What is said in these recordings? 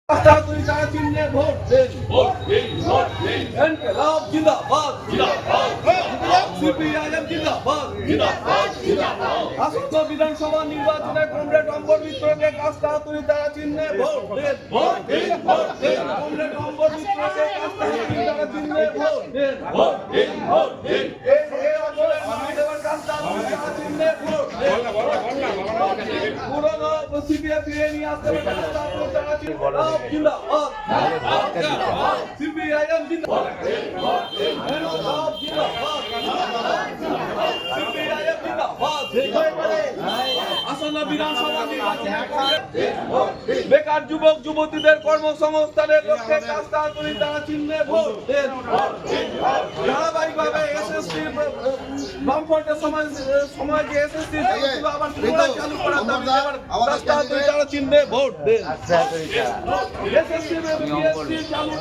চিহ্নে ভোট দেন, ভোট দিন, ভোট দিন। ইনকিলাব জিন্দাবাদ, জিন্দাবাদ, সিপিআইএম জিন্দাবাদ, জিন্দাবাদ, জিন্দাবাদ। আসন্ন বিধানসভা নির্বাচনে কমরেড অম্বর মিত্রকে কাস্টাহাতুড়ি তারা চিহ্নে ভোট দেন, ভোট দিন, ভোট দিন। কমরেড অম্বর মিত্রকে কাস্টাহাতুড়ি তারা চিহ্নে ভোট দেন, ভোট দিন, ভোট দিন। এই অঞ্চলের মানুষের কাস্টাহাতুড়ি তারা চিহ্নে ভোট দেন। পুরনো সিপিআই ফিরে নিয়ে আসতে হবে কাস্টাহাতুড়ি তারা চিহ্নে জিন্দাবাদ, সিপিআইএম জিন্দাবাদ, ইনকিলাব জিন্দাবাদ, সিপিআইএম জিন্দাবাদ। আসন্ন বিধানসভা নির্বাচনে বেকার যুবক যুবতীদের কর্মসংস্থানের লক্ষ্যে কাস্টাহাতুড়ি তারা চিহ্নে ভোট দেন। ধারাবাহিকভাবে এসএসসি বামফ্রন্টের সময় যে এসএসসি আবার পুনরায় চালু করার দাবিতে আবার কাস্টাহাতুড়ি তারা চিহ্নে ভোট দেন। এসএসসি বিএসসি চালু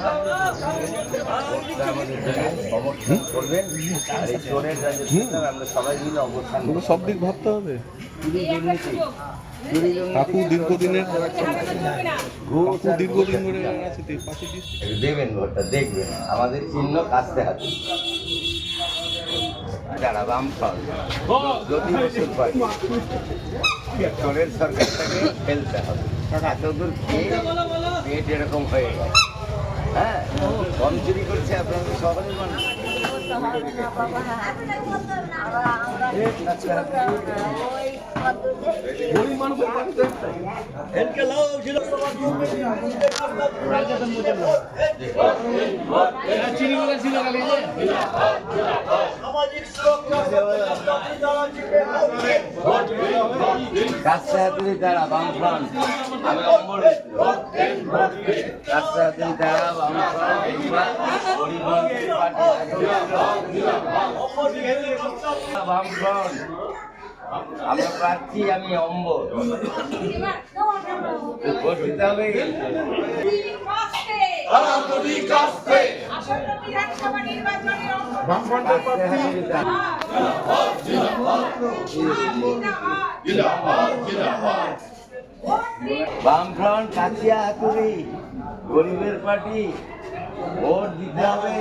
আমরা সবাই মিলে অবস্থান সব দিক ভাবতে হবে। কাকু দীর্ঘদিন ধরে আছে দেবেন ভোটটা, দেখবেন আমাদের চিহ্ন কাস্তে হাতে যারা বামফ্রন্ট যদি বছর পরে চোরের সরকারটাকে ফেলতে হবে। এতদূর খেয়ে পেট এরকম হয়ে গেছে। হ্যাঁ, কম চুরি করছে আপনাদের শহরের মানুষ। কাস্টাহাতুড়ি তারা বামফ্রন্ট, আমি অম্বর মিত্র। কাস্টাহাতুড়ি তারা বামফ্রন্ট, আমরা প্রার্থী, আমি অম্বর। ভোট দিতে হবে। বামফ্রন্ট, কাছিয়া হাতুড়ি, গরিবের পার্টি, ভোট দিতে হবে।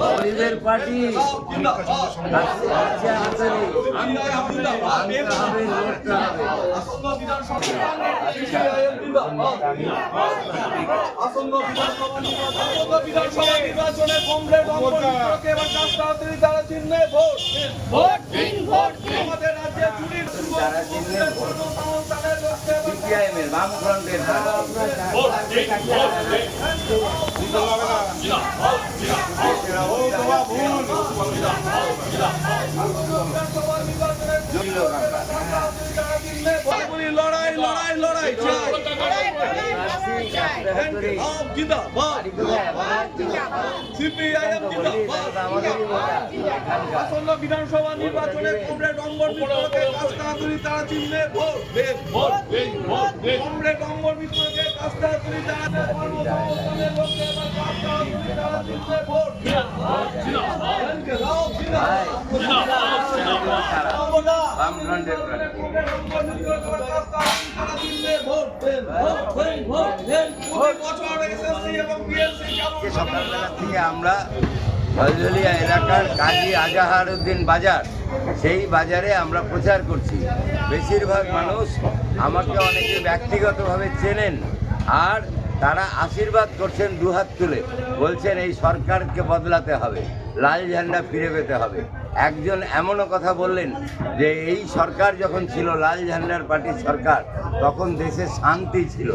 গরিবের পার্টি, নির্বাচনে কমরেড অম্বর মিত্রকে এবার কাস্টাহাতুড়ি তারা চিহ্নে ভোট দিন, ভোট দিন, ভোট দিন। আমাদের রাজ্যে চুরির সিপিআইএমের বামফ্রন্টের লড়াই লড়াই লড়াই জিন্দাবাদ, সিপিআইএম জিন্দাবাদ। আসন্ন বিধানসভা নির্বাচনে কমরেড অম্বর মিত্রকে কাস্টাহাতুড়ি তারা চিহ্নে ভোট দেন, ভোট দিন, ভোট দিন। কমরেড অম্বর মিত্রকে কাস্টাহাতুড়ি তারা কর্মসংস্থানের লক্ষ্যে এবার কাস্টাহাতুড়ি তারা চিহ্নে ভোট দেন। ইনকিলাব জিন্দাবাদ, বামফ্রন্টের সকালবেলা থেকে আমরা ঝলঝলিয়া এলাকার কাজী আজাহার উদ্দিন বাজার, সেই বাজারে আমরা প্রচার করছি। বেশিরভাগ মানুষ আমাকে অনেকে ব্যক্তিগতভাবে চেনেন, আর তারা আশীর্বাদ করছেন দুহাত তুলে, বলছেন এই সরকারকে বদলাতে হবে, লাল ঝান্ডা ফিরে পেতে হবে। একজন এমনও কথা বললেন যে এই সরকার যখন ছিল লাল ঝান্ডার পার্টির সরকার, তখন দেশে শান্তি ছিল।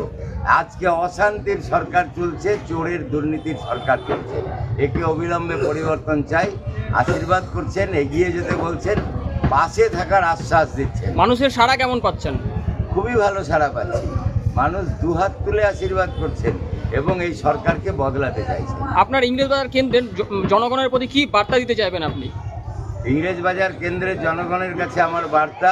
আজকে অশান্তির সরকার চলছে, চোরের দুর্নীতির সরকার চলছে। একে অবিলম্বে পরিবর্তন চাই। আশীর্বাদ করছেন, এগিয়ে যেতে বলছেন, পাশে থাকার আশ্বাস দিচ্ছেন। মানুষের সাড়া কেমন পাচ্ছেন? খুবই ভালো সাড়া পাচ্ছি। মানুষ দুহাত তুলে আশীর্বাদ করছেন এবং এই সরকারকে বদলাতে চাইছেন। আপনার ইংরেজবাজার কেন্দ্রের জনগণের প্রতি কি বার্তা দিতে চাইবেন আপনি? ইংরেজবাজার কেন্দ্রের জনগণের কাছে আমার বার্তা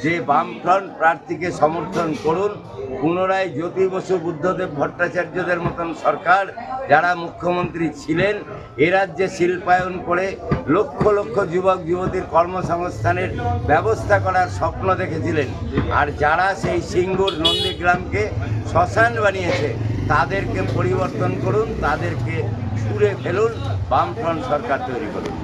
যে বামফ্রন্ট প্রার্থীকে সমর্থন করুন। পুনরায় জ্যোতি বসু, বুদ্ধদেব ভট্টাচার্যদের মতন সরকার যারা মুখ্যমন্ত্রী ছিলেন এ রাজ্যে শিল্পায়ন করে লক্ষ লক্ষ যুবক যুবতীর কর্মসংস্থানের ব্যবস্থা করার স্বপ্ন দেখেছিলেন, আর যারা সেই সিঙ্গুর নন্দীগ্রামকে শ্মশান বানিয়েছে তাদেরকে পরিবর্তন করুন, তাদেরকে ছুঁড়ে ফেলুন, বামফ্রন্ট সরকার তৈরি করুন।